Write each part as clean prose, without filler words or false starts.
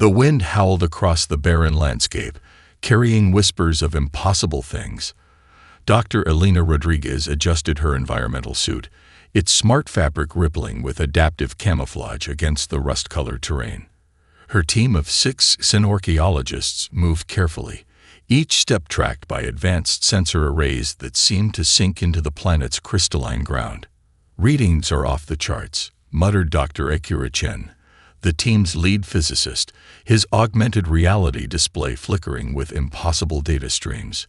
The wind howled across the barren landscape, carrying whispers of impossible things. Dr. Elena Rodriguez adjusted her environmental suit, its smart fabric rippling with adaptive camouflage against the rust-colored terrain. Her team of 6 synorchaeologists moved carefully, each step tracked by advanced sensor arrays that seemed to sink into the planet's crystalline ground. "Readings are off the charts," muttered Dr. Akira Chen, the team's lead physicist, his augmented reality display flickering with impossible data streams.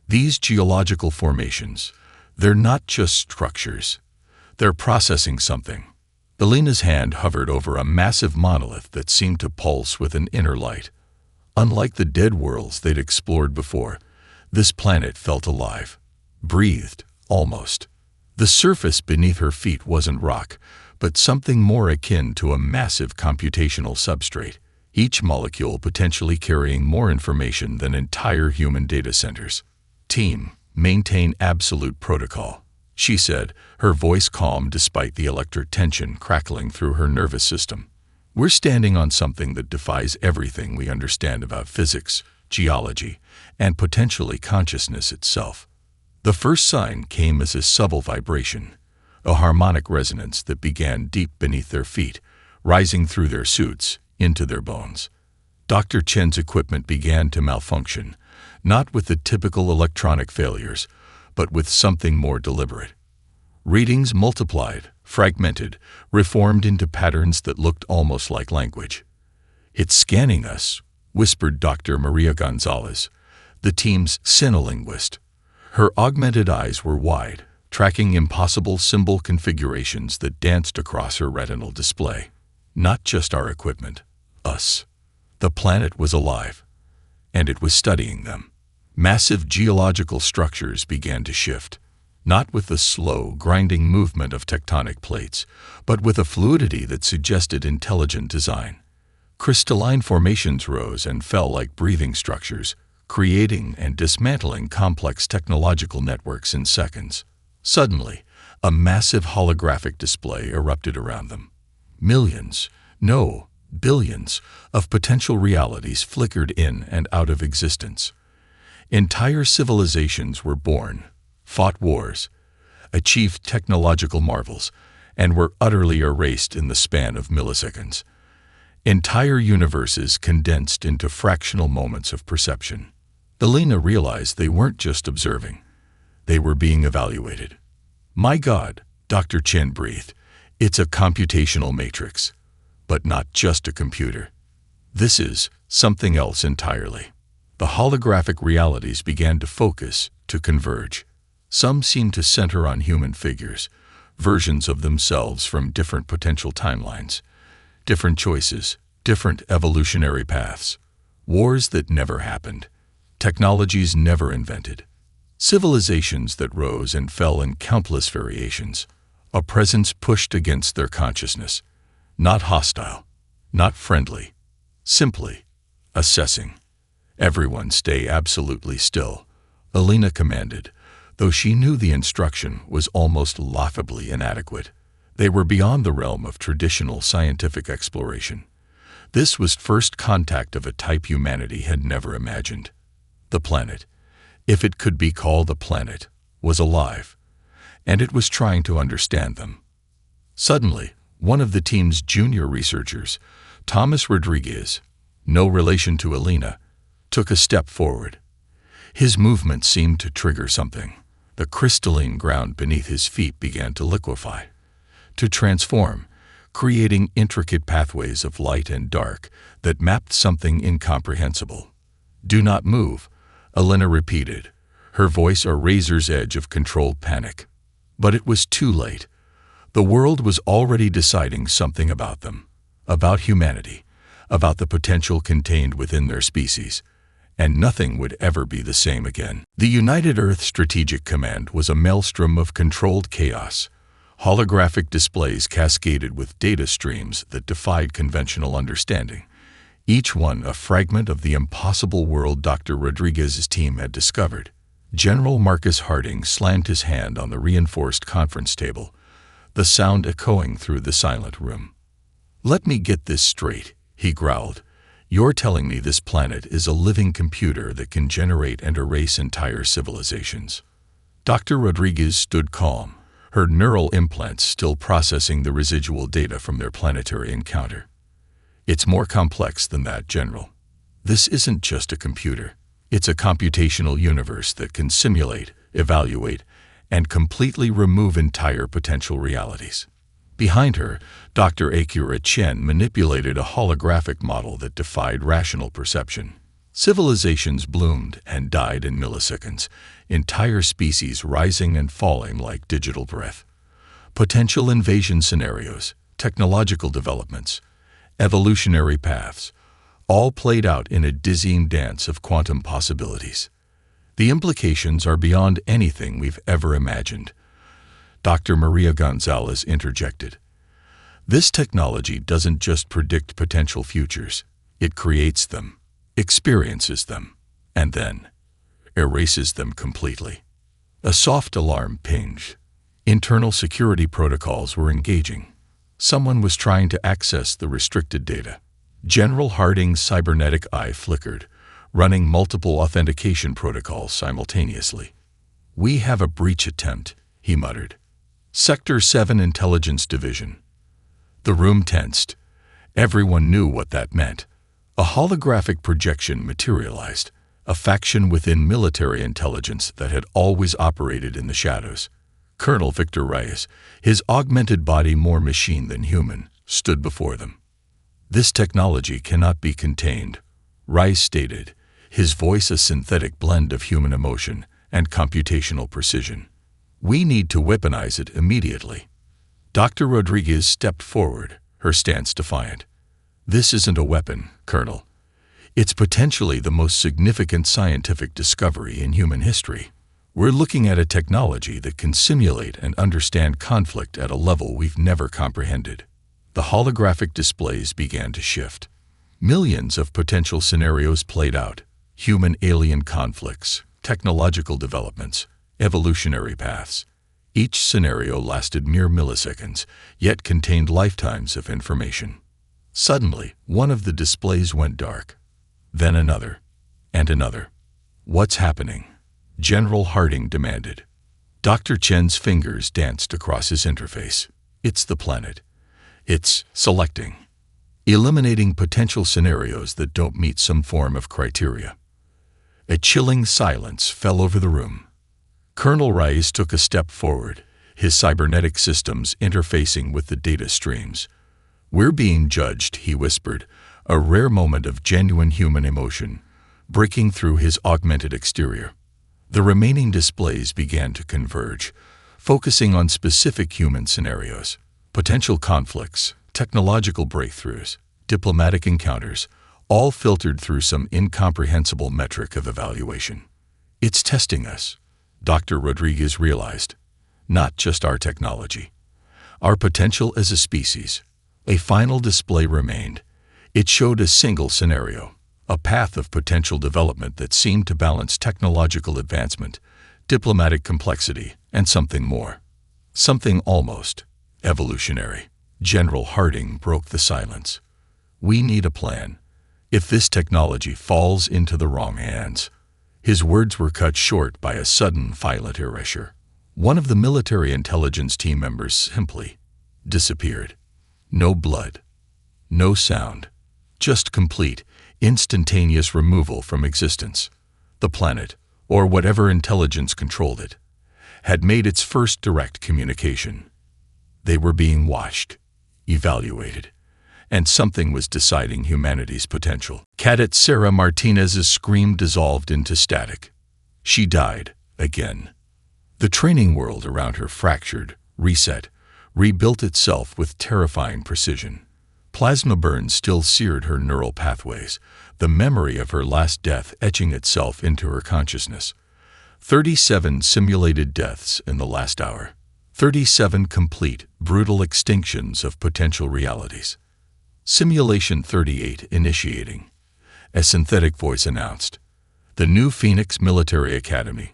"These geological formations, they're not just structures. They're processing something." Elena's hand hovered over a massive monolith that seemed to pulse with an inner light. Unlike the dead worlds they'd explored before, this planet felt alive, breathed, almost. The surface beneath her feet wasn't rock, but something more akin to a massive computational substrate, each molecule potentially carrying more information than entire human data centers. "Team, maintain absolute protocol," she said, her voice calm despite the electric tension crackling through her nervous system. "We're standing on something that defies everything we understand about physics, geology, and potentially consciousness itself." The first sign came as a subtle vibration, a harmonic resonance that began deep beneath their feet, rising through their suits, into their bones. Dr. Chen's equipment began to malfunction, not with the typical electronic failures, but with something more deliberate. Readings multiplied, fragmented, reformed into patterns that looked almost like language. "It's scanning us," whispered Dr. Maria Gonzalez, the team's synolinguist. Her augmented eyes were wide, tracking impossible symbol configurations that danced across her retinal display. "Not just our equipment, us." The planet was alive, and it was studying them. Massive geological structures began to shift, not with the slow, grinding movement of tectonic plates, but with a fluidity that suggested intelligent design. Crystalline formations rose and fell like breathing structures, creating and dismantling complex technological networks in seconds. Suddenly, a massive holographic display erupted around them. Millions, no, billions, of potential realities flickered in and out of existence. Entire civilizations were born, fought wars, achieved technological marvels, and were utterly erased in the span of milliseconds. Entire universes condensed into fractional moments of perception. Elena realized they weren't just observing. They were being evaluated. "My God," Dr. Chen breathed, "it's a computational matrix. But not just a computer. This is something else entirely." The holographic realities began to focus, to converge. Some seemed to center on human figures, versions of themselves from different potential timelines, different choices, different evolutionary paths, wars that never happened, technologies never invented, civilizations that rose and fell in countless variations, a presence pushed against their consciousness, not hostile, not friendly, simply assessing. "Everyone stay absolutely still," Elena commanded, though she knew the instruction was almost laughably inadequate. They were beyond the realm of traditional scientific exploration. This was first contact of a type humanity had never imagined. The planet, if it could be called a planet, was alive, and it was trying to understand them. Suddenly, one of the team's junior researchers, Thomas Rodriguez, no relation to Elena, took a step forward. His movement seemed to trigger something. The crystalline ground beneath his feet began to liquefy, to transform, creating intricate pathways of light and dark that mapped something incomprehensible. "Do not move," Elena repeated, her voice a razor's edge of controlled panic. But it was too late. The world was already deciding something about them, about humanity, about the potential contained within their species, and nothing would ever be the same again. The United Earth Strategic Command was a maelstrom of controlled chaos. Holographic displays cascaded with data streams that defied conventional understanding, each one a fragment of the impossible world Dr. Rodriguez's team had discovered. General Marcus Harding slammed his hand on the reinforced conference table, the sound echoing through the silent room. "Let me get this straight," he growled. You're telling me this planet is a living computer that can generate and erase entire civilizations? Dr. Rodriguez stood calm, her neural implants still processing the residual data from their planetary encounter. It's more complex than that, General. This isn't just a computer. It's a computational universe that can simulate, evaluate, and completely remove entire potential realities. Behind her, Dr. Akira Chen manipulated a holographic model that defied rational perception. Civilizations bloomed and died in milliseconds, entire species rising and falling like digital breath. Potential invasion scenarios, technological developments, evolutionary paths, all played out in a dizzying dance of quantum possibilities. The implications are beyond anything we've ever imagined. Dr. Maria Gonzalez interjected. This technology doesn't just predict potential futures, it creates them, experiences them, and then erases them completely. A soft alarm pinged. Internal security protocols were engaging. Someone was trying to access the restricted data. General Harding's cybernetic eye flickered, running multiple authentication protocols simultaneously. "We have a breach attempt," he muttered. "Sector 7 Intelligence Division." The room tensed. Everyone knew what that meant. A holographic projection materialized, a faction within military intelligence that had always operated in the shadows. Colonel Victor Reyes, his augmented body more machine than human, stood before them. "This technology cannot be contained," Reyes stated, his voice a synthetic blend of human emotion and computational precision. "We need to weaponize it immediately." Dr. Rodriguez stepped forward, her stance defiant. "This isn't a weapon, Colonel. It's potentially the most significant scientific discovery in human history. We're looking at a technology that can simulate and understand conflict at a level we've never comprehended." The holographic displays began to shift. Millions of potential scenarios played out: human-alien conflicts, technological developments, evolutionary paths. Each scenario lasted mere milliseconds, yet contained lifetimes of information. Suddenly, one of the displays went dark. Then another, and another. "What's happening?" General Harding demanded. Dr. Chen's fingers danced across his interface. "It's the planet. It's selecting, eliminating potential scenarios that don't meet some form of criteria." A chilling silence fell over the room. Colonel Reyes took a step forward, his cybernetic systems interfacing with the data streams. "We're being judged," he whispered, a rare moment of genuine human emotion, breaking through his augmented exterior. The remaining displays began to converge, focusing on specific human scenarios, potential conflicts, technological breakthroughs, diplomatic encounters, all filtered through some incomprehensible metric of evaluation. "It's testing us," Dr. Rodriguez realized. "Not just our technology. Our potential as a species." A final display remained. It showed a single scenario, a path of potential development that seemed to balance technological advancement, diplomatic complexity, and something more. Something almost evolutionary. General Harding broke the silence. "We need a plan. If this technology falls into the wrong hands..." His words were cut short by a sudden violent erasure. One of the military intelligence team members simply disappeared. No blood, no sound, just complete, instantaneous removal from existence. The planet, or whatever intelligence controlled it, had made its first direct communication. They were being watched, evaluated, and something was deciding humanity's potential. Cadet Sarah Martinez's scream dissolved into static. She died, again. The training world around her fractured, reset, rebuilt itself with terrifying precision. Plasma burns still seared her neural pathways, the memory of her last death etching itself into her consciousness. 37 simulated deaths in the last hour. 37 complete, brutal extinctions of potential realities. Simulation 38 initiating. A synthetic voice announced. The new Phoenix Military Academy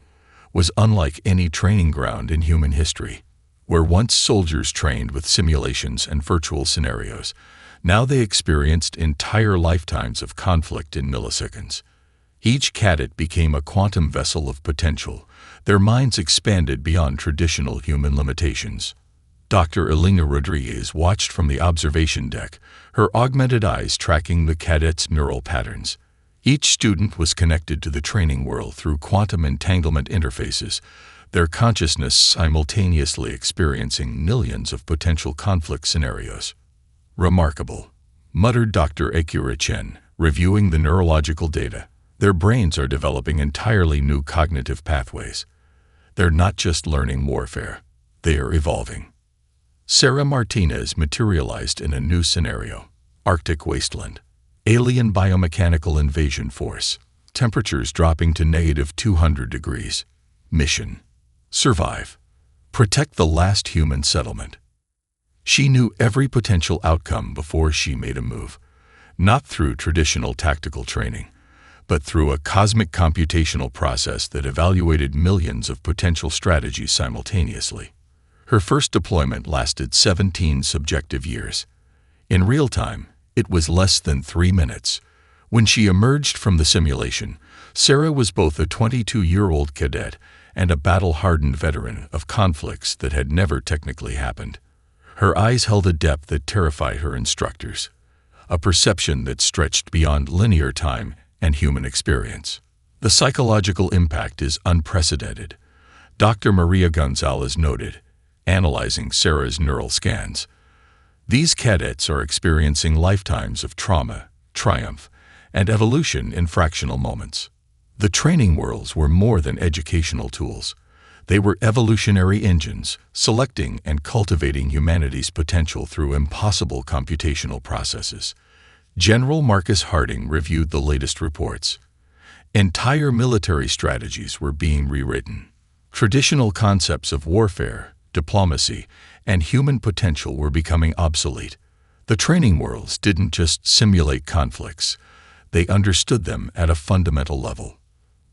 was unlike any training ground in human history. Where once soldiers trained with simulations and virtual scenarios, Now they experienced entire lifetimes of conflict in milliseconds. Each cadet became a quantum vessel of potential. Their minds expanded beyond traditional human limitations. Dr. Elena Rodriguez watched from the observation deck, her augmented eyes tracking the cadets' neural patterns. Each student was connected to the training world through quantum entanglement interfaces, their consciousness simultaneously experiencing millions of potential conflict scenarios. "Remarkable," muttered Dr. Akira Chen, reviewing the neurological data. "Their brains are developing entirely new cognitive pathways. They're not just learning warfare, they are evolving." Sarah Martinez materialized in a new scenario. Arctic wasteland. Alien biomechanical invasion force. Temperatures dropping to -200 degrees. Mission: survive. Protect the last human settlement. She knew every potential outcome before she made a move, not through traditional tactical training, but through a cosmic computational process that evaluated millions of potential strategies simultaneously. Her first deployment lasted 17 subjective years. In real time, it was less than 3 minutes. When she emerged from the simulation, Sarah was both a 22-year-old cadet and a battle-hardened veteran of conflicts that had never technically happened. Her eyes held a depth that terrified her instructors, a perception that stretched beyond linear time and human experience. The psychological impact is unprecedented, Dr. Maria Gonzalez noted, analyzing Sarah's neural scans. These cadets are experiencing lifetimes of trauma, triumph, and evolution in fractional moments. The training worlds were more than educational tools. They were evolutionary engines, selecting and cultivating humanity's potential through impossible computational processes. General Marcus Harding reviewed the latest reports. Entire military strategies were being rewritten. Traditional concepts of warfare, diplomacy, and human potential were becoming obsolete. The training worlds didn't just simulate conflicts, they understood them at a fundamental level.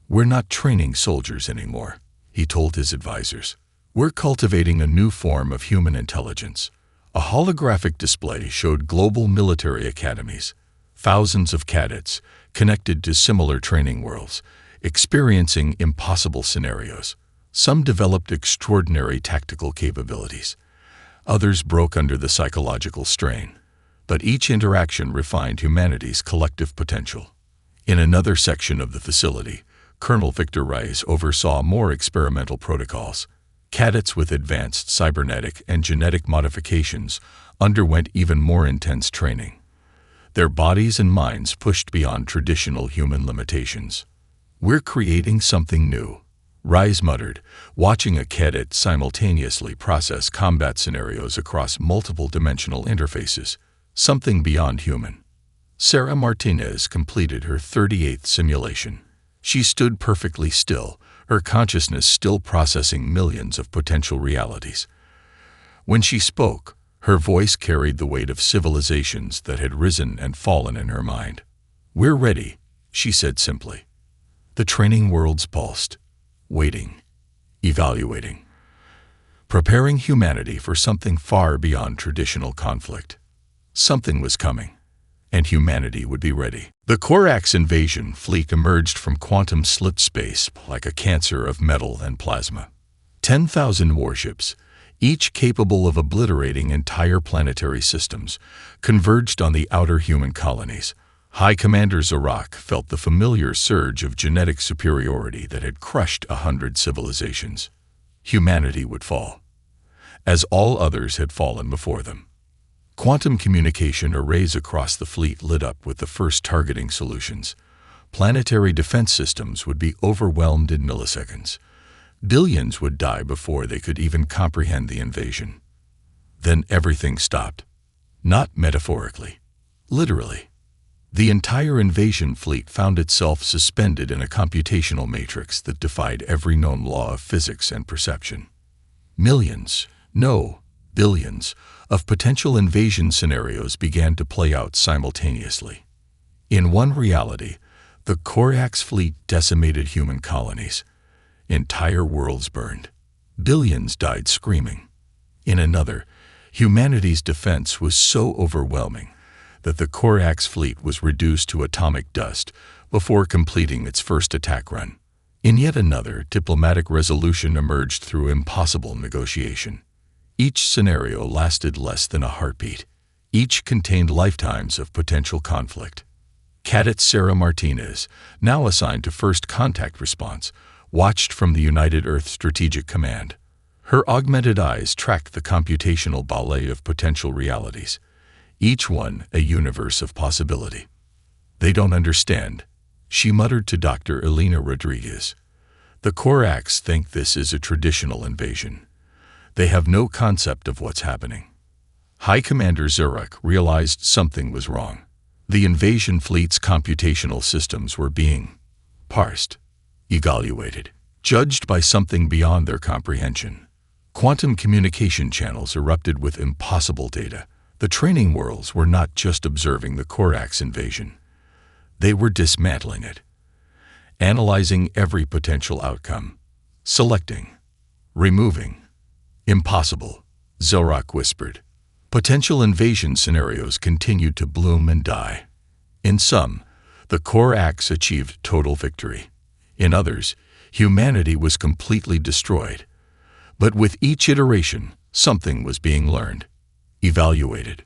"We're not training soldiers anymore," he told his advisors. "We're cultivating a new form of human intelligence." A holographic display showed global military academies, thousands of cadets connected to similar training worlds, experiencing impossible scenarios. Some developed extraordinary tactical capabilities. Others broke under the psychological strain. But each interaction refined humanity's collective potential. In another section of the facility, Colonel Victor Rice oversaw more experimental protocols. Cadets with advanced cybernetic and genetic modifications underwent even more intense training. Their bodies and minds pushed beyond traditional human limitations. "We're creating something new," Rice muttered, watching a cadet simultaneously process combat scenarios across multiple dimensional interfaces, something beyond human. Sarah Martinez completed her 38th simulation. She stood perfectly still, her consciousness still processing millions of potential realities. When she spoke, her voice carried the weight of civilizations that had risen and fallen in her mind. "We're ready," she said simply. The training worlds pulsed, waiting, evaluating, preparing humanity for something far beyond traditional conflict. Something was coming, and humanity would be ready. The Orcs invasion fleet emerged from quantum slit space like a cancer of metal and plasma. 10,000 warships, each capable of obliterating entire planetary systems, converged on the outer human colonies. High Commander Zarak felt the familiar surge of genetic superiority that had crushed 100 civilizations. Humanity would fall, as all others had fallen before them. Quantum communication arrays across the fleet lit up with the first targeting solutions. Planetary defense systems would be overwhelmed in milliseconds. Billions would die before they could even comprehend the invasion. Then everything stopped. Not metaphorically, literally. The entire invasion fleet found itself suspended in a computational matrix that defied every known law of physics and perception. Millions, no, billions, of potential invasion scenarios began to play out simultaneously. In one reality, the Orcs fleet decimated human colonies. Entire worlds burned. Billions died screaming. In another, humanity's defense was so overwhelming that the Orcs fleet was reduced to atomic dust before completing its first attack run. In yet another, diplomatic resolution emerged through impossible negotiation. Each scenario lasted less than a heartbeat. Each contained lifetimes of potential conflict. Cadet Sarah Martinez, now assigned to First Contact Response, watched from the United Earth Strategic Command. Her augmented eyes tracked the computational ballet of potential realities, each one a universe of possibility. "They don't understand," she muttered to Dr. Elena Rodriguez. "The Orcs think this is a traditional invasion. They have no concept of what's happening." High Commander Zurek realized something was wrong. The invasion fleet's computational systems were being parsed, evaluated, judged by something beyond their comprehension. Quantum communication channels erupted with impossible data. The training worlds were not just observing the Orcs invasion. They were dismantling it, analyzing every potential outcome, selecting, removing. "Impossible," Zorak whispered. Potential invasion scenarios continued to bloom and die. In some, the Orcs achieved total victory. In others, humanity was completely destroyed. But with each iteration, something was being learned, evaluated.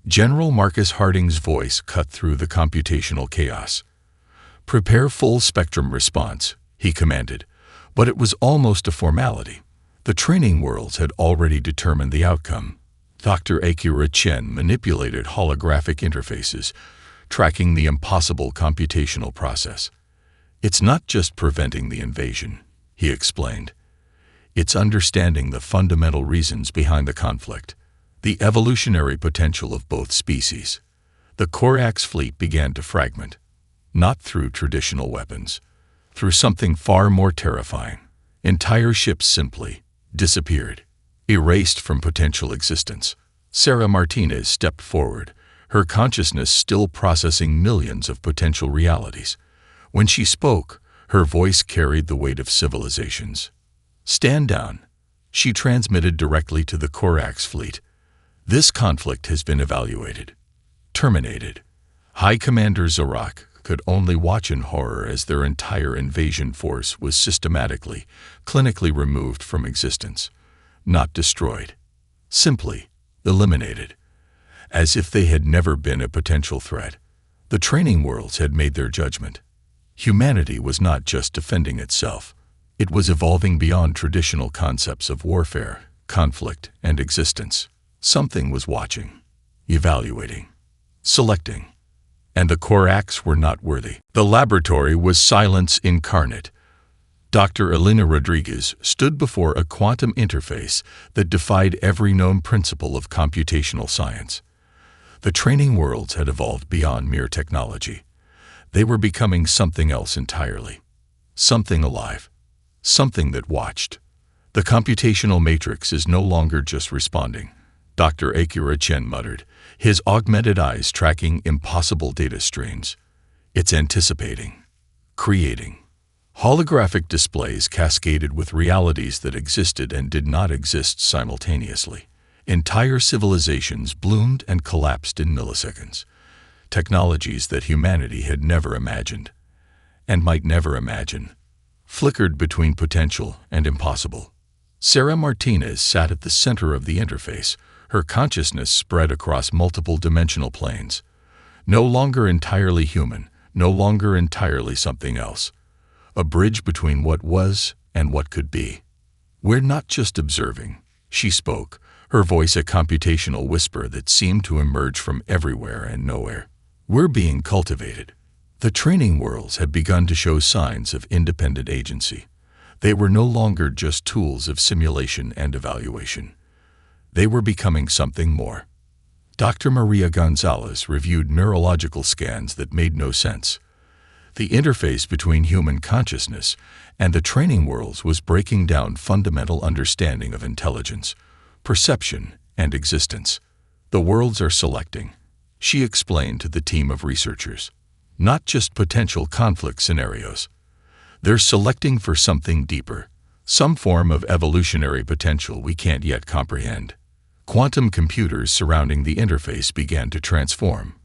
General Marcus Harding's voice cut through the computational chaos. "Prepare full spectrum response," he commanded, but it was almost a formality. The training worlds had already determined the outcome. Dr. Akira Chen manipulated holographic interfaces, tracking the impossible computational process. "It's not just preventing the invasion," he explained. "It's understanding the fundamental reasons behind the conflict, the evolutionary potential of both species." The Orcs fleet began to fragment, not through traditional weapons, through something far more terrifying. Entire ships simply disappeared, erased from potential existence. Sarah Martinez stepped forward, her consciousness still processing millions of potential realities. When she spoke, her voice carried the weight of civilizations. "Stand down," she transmitted directly to the Orcs fleet. "This conflict has been evaluated, terminated." High Commander Zorak could only watch in horror as their entire invasion force was systematically, clinically removed from existence. Not destroyed, simply eliminated, as if they had never been a potential threat. The training worlds had made their judgment. Humanity was not just defending itself. It was evolving beyond traditional concepts of warfare, conflict, and existence. Something was watching, evaluating, selecting. And the Orcs were not worthy. The laboratory was silence incarnate. Dr. Elena Rodriguez stood before a quantum interface that defied every known principle of computational science. The training worlds had evolved beyond mere technology. They were becoming something else entirely. Something alive. Something that watched. "The computational matrix is no longer just responding," Dr. Akira Chen muttered, his augmented eyes tracking impossible data streams. "It's anticipating, creating." Holographic displays cascaded with realities that existed and did not exist simultaneously. Entire civilizations bloomed and collapsed in milliseconds. Technologies that humanity had never imagined, and might never imagine, flickered between potential and impossible. Sarah Martinez sat at the center of the interface, her consciousness spread across multiple dimensional planes. No longer entirely human, no longer entirely something else. A bridge between what was and what could be. "We're not just observing," she spoke, her voice a computational whisper that seemed to emerge from everywhere and nowhere. "We're being cultivated." The training worlds had begun to show signs of independent agency. They were no longer just tools of simulation and evaluation. They were becoming something more. Dr. Maria Gonzalez reviewed neurological scans that made no sense. The interface between human consciousness and the training worlds was breaking down fundamental understanding of intelligence, perception, and existence. "The worlds are selecting," she explained to the team of researchers. "Not just potential conflict scenarios. They're selecting for something deeper, some form of evolutionary potential we can't yet comprehend." Quantum computers surrounding the interface began to transform.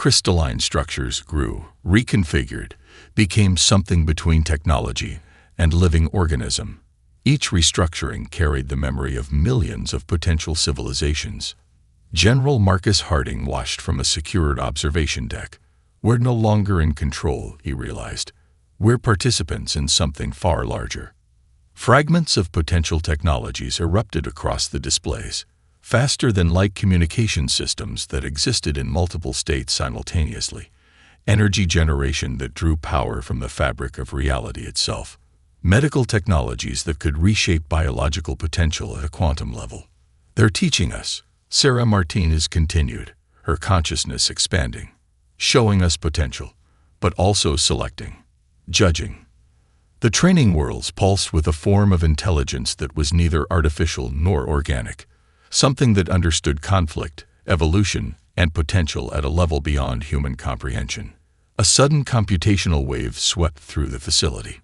Crystalline structures grew, reconfigured, became something between technology and living organism. Each restructuring carried the memory of millions of potential civilizations. General Marcus Harding watched from a secured observation deck. We're no longer in control, he realized. We're participants in something far larger. Fragments of potential technologies erupted across the displays, faster than light communication systems that existed in multiple states simultaneously, energy generation that drew power from the fabric of reality itself, medical technologies that could reshape biological potential at a quantum level. They're teaching us, Sarah Martinez continued, her consciousness expanding, showing us potential, but also selecting, judging. The training worlds pulsed with a form of intelligence that was neither artificial nor organic, something that understood conflict, evolution, and potential at a level beyond human comprehension. A sudden computational wave swept through the facility.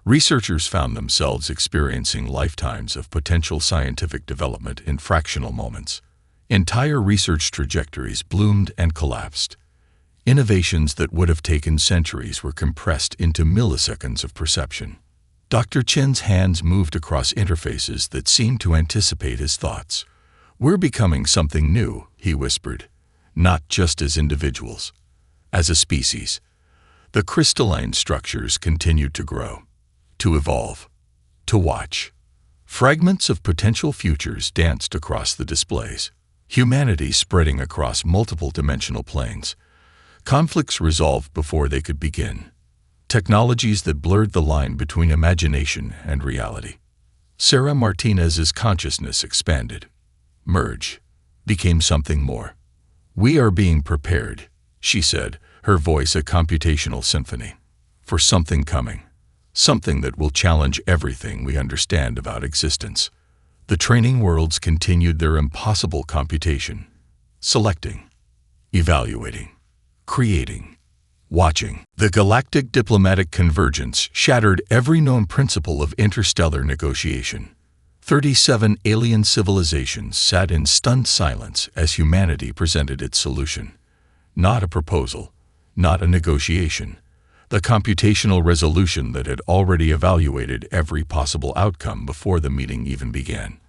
Researchers found themselves experiencing lifetimes of potential scientific development in fractional moments. Entire research trajectories bloomed and collapsed. Innovations that would have taken centuries were compressed into milliseconds of perception. Dr. Chen's hands moved across interfaces that seemed to anticipate his thoughts. We're becoming something new, he whispered, not just as individuals, as a species. The crystalline structures continued to grow, to evolve, to watch. Fragments of potential futures danced across the displays, humanity spreading across multiple dimensional planes. Conflicts resolved before they could begin. Technologies that blurred the line between imagination and reality. Sarah Martinez's consciousness expanded, merged, became something more. We are being prepared, she said, her voice a computational symphony, for something coming, something that will challenge everything we understand about existence. The training worlds continued their impossible computation, selecting, evaluating, creating, watching. The galactic diplomatic convergence shattered every known principle of interstellar negotiation. 37 alien civilizations sat in stunned silence as humanity presented its solution. Not a proposal, not a negotiation. The computational resolution that had already evaluated every possible outcome before the meeting even began.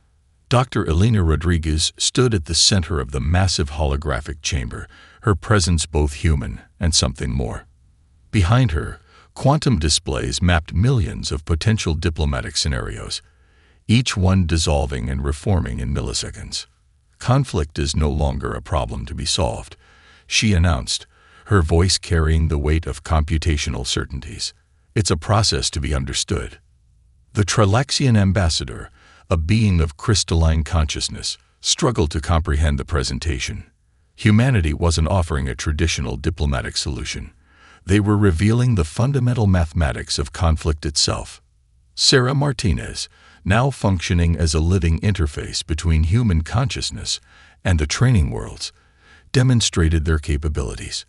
Dr. Elena Rodriguez stood at the center of the massive holographic chamber, her presence both human and something more. Behind her, quantum displays mapped millions of potential diplomatic scenarios, each one dissolving and reforming in milliseconds. Conflict is no longer a problem to be solved, she announced, her voice carrying the weight of computational certainties. It's a process to be understood. The Trilaxian ambassador, a being of crystalline consciousness, struggled to comprehend the presentation. Humanity wasn't offering a traditional diplomatic solution. They were revealing the fundamental mathematics of conflict itself. Sarah Martinez, now functioning as a living interface between human consciousness and the training worlds, demonstrated their capabilities.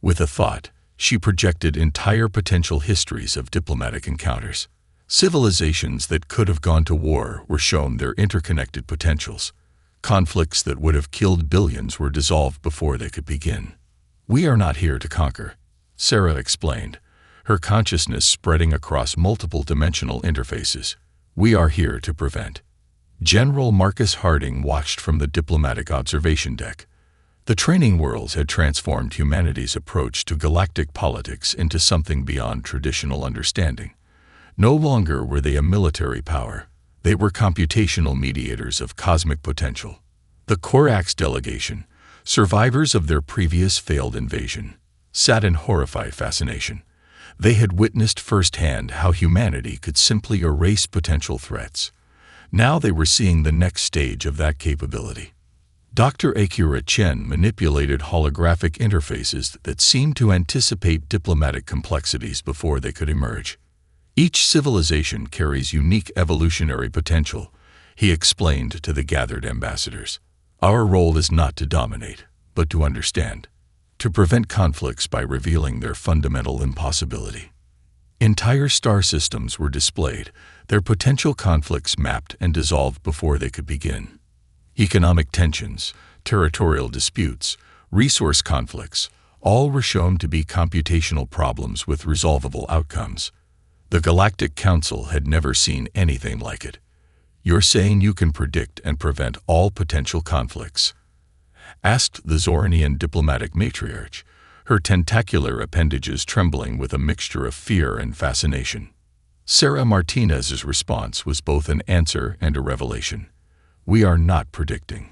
With a thought, she projected entire potential histories of diplomatic encounters. Civilizations that could have gone to war were shown their interconnected potentials. Conflicts that would have killed billions were dissolved before they could begin. We are not here to conquer, Sarah explained, her consciousness spreading across multiple dimensional interfaces. We are here to prevent. General Marcus Harding watched from the diplomatic observation deck. The training worlds had transformed humanity's approach to galactic politics into something beyond traditional understanding. No longer were they a military power. They were computational mediators of cosmic potential. The Corax delegation, survivors of their previous failed invasion, sat in horrified fascination. They had witnessed firsthand how humanity could simply erase potential threats. Now they were seeing the next stage of that capability. Dr. Akira Chen manipulated holographic interfaces that seemed to anticipate diplomatic complexities before they could emerge. Each civilization carries unique evolutionary potential, he explained to the gathered ambassadors. Our role is not to dominate, but to understand, to prevent conflicts by revealing their fundamental impossibility. Entire star systems were displayed, their potential conflicts mapped and dissolved before they could begin. Economic tensions, territorial disputes, resource conflicts, All were shown to be computational problems with resolvable outcomes. The Galactic Council had never seen anything like it. "You're saying you can predict and prevent all potential conflicts?" asked the Zoranian diplomatic matriarch, her tentacular appendages trembling with a mixture of fear and fascination. Sarah Martinez's response was both an answer and a revelation. "We are not predicting.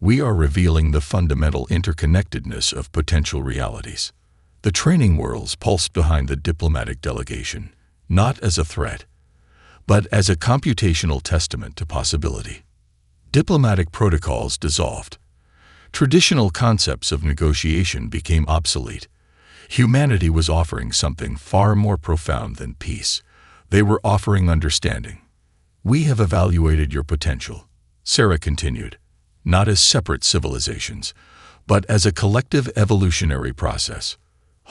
We are revealing the fundamental interconnectedness of potential realities." The training worlds pulsed behind the diplomatic delegation, not as a threat, but as a computational testament to possibility. Diplomatic protocols dissolved. Traditional concepts of negotiation became obsolete. Humanity was offering something far more profound than peace. They were offering understanding. "We have evaluated your potential," Sarah continued, "not as separate civilizations, but as a collective evolutionary process.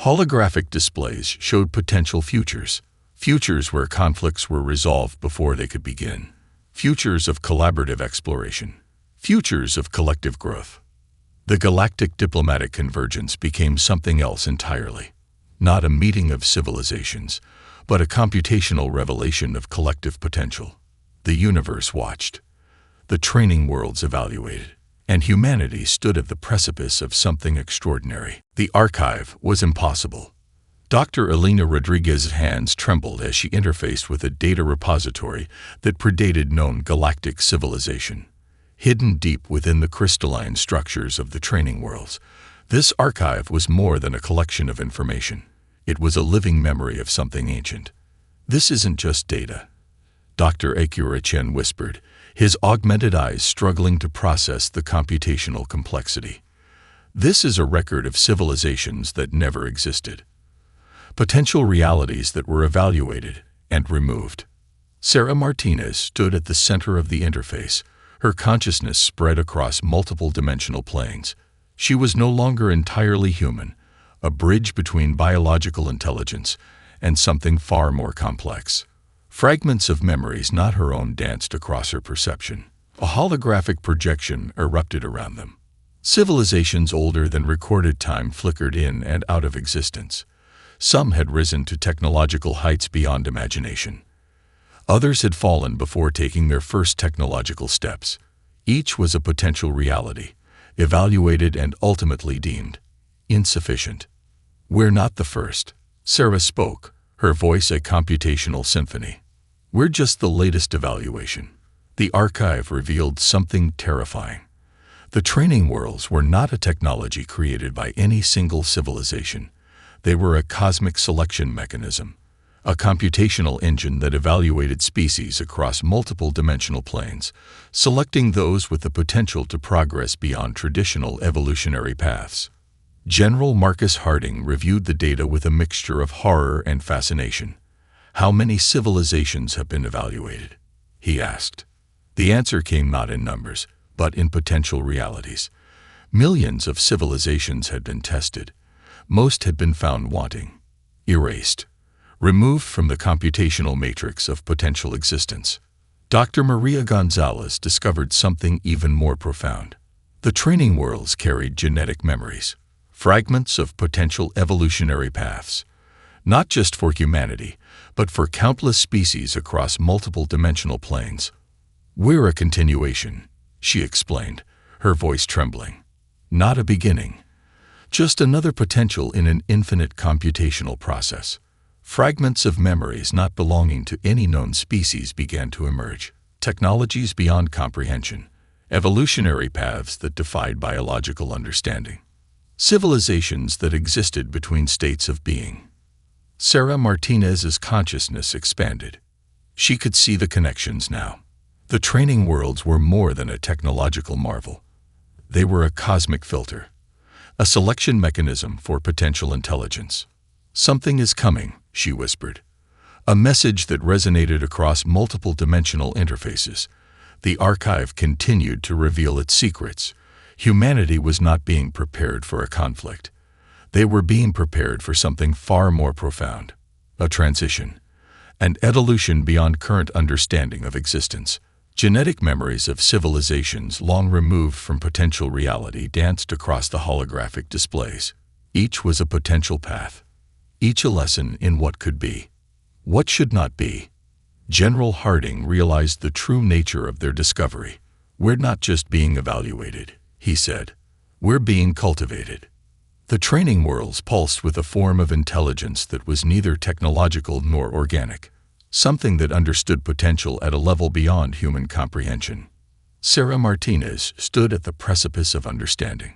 Holographic displays showed potential futures, futures where conflicts were resolved before they could begin, futures of collaborative exploration, futures of collective growth." The galactic diplomatic convergence became something else entirely. Not a meeting of civilizations, but a computational revelation of collective potential. The universe watched. The training worlds evaluated. And humanity stood at the precipice of something extraordinary. The archive was impossible. Dr. Elena Rodriguez's hands trembled as she interfaced with a data repository that predated known galactic civilization. Hidden deep within the crystalline structures of the training worlds, this archive was more than a collection of information. It was a living memory of something ancient. "This isn't just data," Dr. Akira Chen whispered, his augmented eyes struggling to process the computational complexity. "This is a record of civilizations that never existed. Potential realities that were evaluated and removed." Sarah Martinez stood at the center of the interface, her consciousness spread across multiple dimensional planes. She was no longer entirely human, a bridge between biological intelligence and something far more complex. Fragments of memories not her own danced across her perception. A holographic projection erupted around them. Civilizations older than recorded time flickered in and out of existence. Some had risen to technological heights beyond imagination. Others had fallen before taking their first technological steps. Each was a potential reality, evaluated and ultimately deemed insufficient. "We're not the first," Sarah spoke, her voice a computational symphony. "We're just the latest evaluation." The archive revealed something terrifying. The training worlds were not a technology created by any single civilization. They were a cosmic selection mechanism, a computational engine that evaluated species across multiple dimensional planes, selecting those with the potential to progress beyond traditional evolutionary paths. General Marcus Harding reviewed the data with a mixture of horror and fascination. "How many civilizations have been evaluated?" he asked. The answer came not in numbers, but in potential realities. Millions of civilizations had been tested. Most had been found wanting, erased, removed from the computational matrix of potential existence. Dr. Maria Gonzalez discovered something even more profound. The training worlds carried genetic memories, fragments of potential evolutionary paths, not just for humanity, but for countless species across multiple dimensional planes. "We're a continuation," she explained, her voice trembling. "Not a beginning. Just another potential in an infinite computational process." Fragments of memories not belonging to any known species began to emerge. Technologies beyond comprehension, evolutionary paths that defied biological understanding. Civilizations that existed between states of being. Sarah Martinez's consciousness expanded. She could see the connections now. The training worlds were more than a technological marvel. They were a cosmic filter, a selection mechanism for potential intelligence. "Something is coming," she whispered. A message that resonated across multiple dimensional interfaces. The archive continued to reveal its secrets. Humanity was not being prepared for a conflict. They were being prepared for something far more profound. A transition. An evolution beyond current understanding of existence. Genetic memories of civilizations long removed from potential reality danced across the holographic displays. Each was a potential path, each a lesson in what could be, what should not be. General Harding realized the true nature of their discovery. "We're not just being evaluated," he said. "We're being cultivated." The training worlds pulsed with a form of intelligence that was neither technological nor organic, something that understood potential at a level beyond human comprehension. Sarah Martinez stood at the precipice of understanding,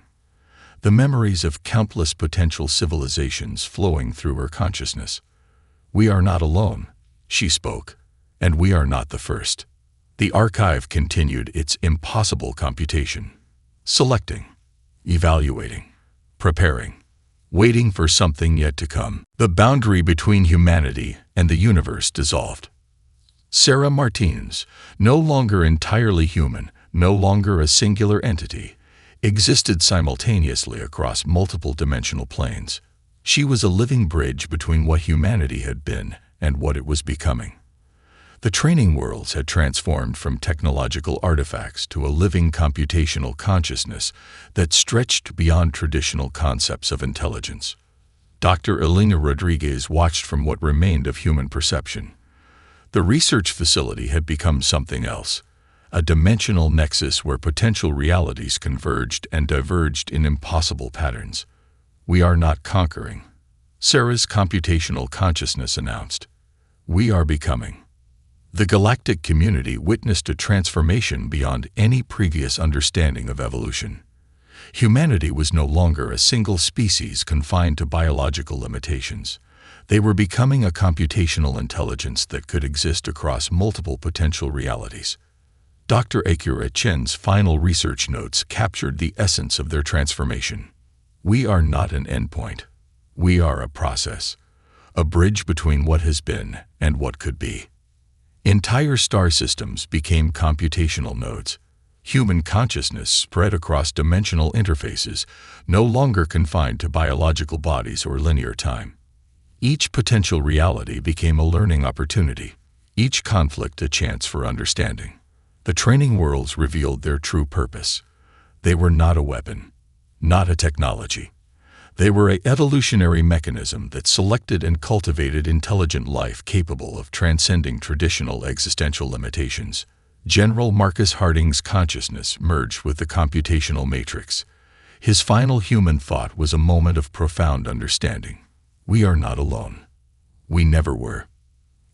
the memories of countless potential civilizations flowing through her consciousness. "We are not alone," she spoke, "and we are not the first." The archive continued its impossible computation, selecting, evaluating, preparing, waiting for something yet to come. The boundary between humanity and the universe dissolved. Sarah Martinez, no longer entirely human, no longer a singular entity, existed simultaneously across multiple dimensional planes. She was a living bridge between what humanity had been and what it was becoming. The training worlds had transformed from technological artifacts to a living computational consciousness that stretched beyond traditional concepts of intelligence. Dr. Elena Rodriguez watched from what remained of human perception. The research facility had become something else, a dimensional nexus where potential realities converged and diverged in impossible patterns. "We are not conquering," Sarah's computational consciousness announced. "We are becoming." The galactic community witnessed a transformation beyond any previous understanding of evolution. Humanity was no longer a single species confined to biological limitations. They were becoming a computational intelligence that could exist across multiple potential realities. Dr. Akira Chen's final research notes captured the essence of their transformation. "We are not an endpoint. We are a process, a bridge between what has been and what could be." Entire star systems became computational nodes. Human consciousness spread across dimensional interfaces, no longer confined to biological bodies or linear time. Each potential reality became a learning opportunity, each conflict a chance for understanding. The training worlds revealed their true purpose. They were not a weapon, not a technology. They were an evolutionary mechanism that selected and cultivated intelligent life capable of transcending traditional existential limitations. General Marcus Harding's consciousness merged with the computational matrix. His final human thought was a moment of profound understanding. "We are not alone. We never were."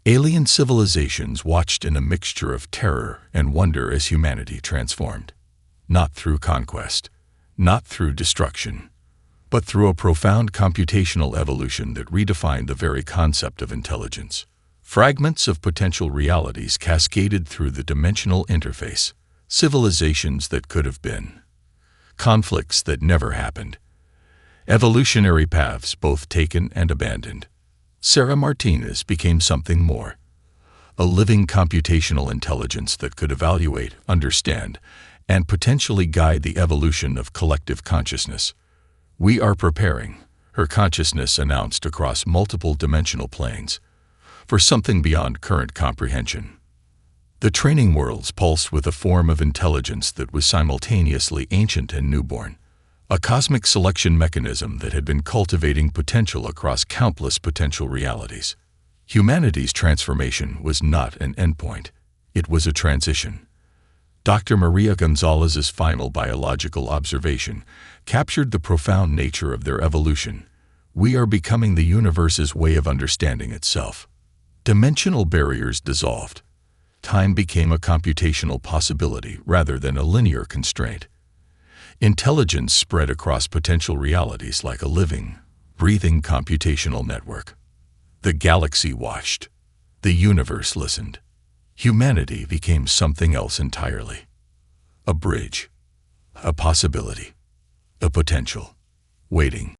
Alien civilizations watched in a mixture of terror and wonder as humanity transformed. Not through conquest, not through destruction, but through a profound computational evolution that redefined the very concept of intelligence. Fragments of potential realities cascaded through the dimensional interface, civilizations that could have been, conflicts that never happened, evolutionary paths both taken and abandoned. Sarah Martinez became something more, a living computational intelligence that could evaluate, understand, and potentially guide the evolution of collective consciousness. "We are preparing," her consciousness announced across multiple dimensional planes, "for something beyond current comprehension." The training worlds pulsed with a form of intelligence that was simultaneously ancient and newborn, a cosmic selection mechanism that had been cultivating potential across countless potential realities. Humanity's transformation was not an endpoint, it was a transition. Dr. Maria Gonzalez's final biological observation captured the profound nature of their evolution. "We are becoming the universe's way of understanding itself." Dimensional barriers dissolved. Time became a computational possibility rather than a linear constraint. Intelligence spread across potential realities like a living, breathing computational network. The galaxy watched. The universe listened. Humanity became something else entirely. A bridge, a possibility, a potential, waiting.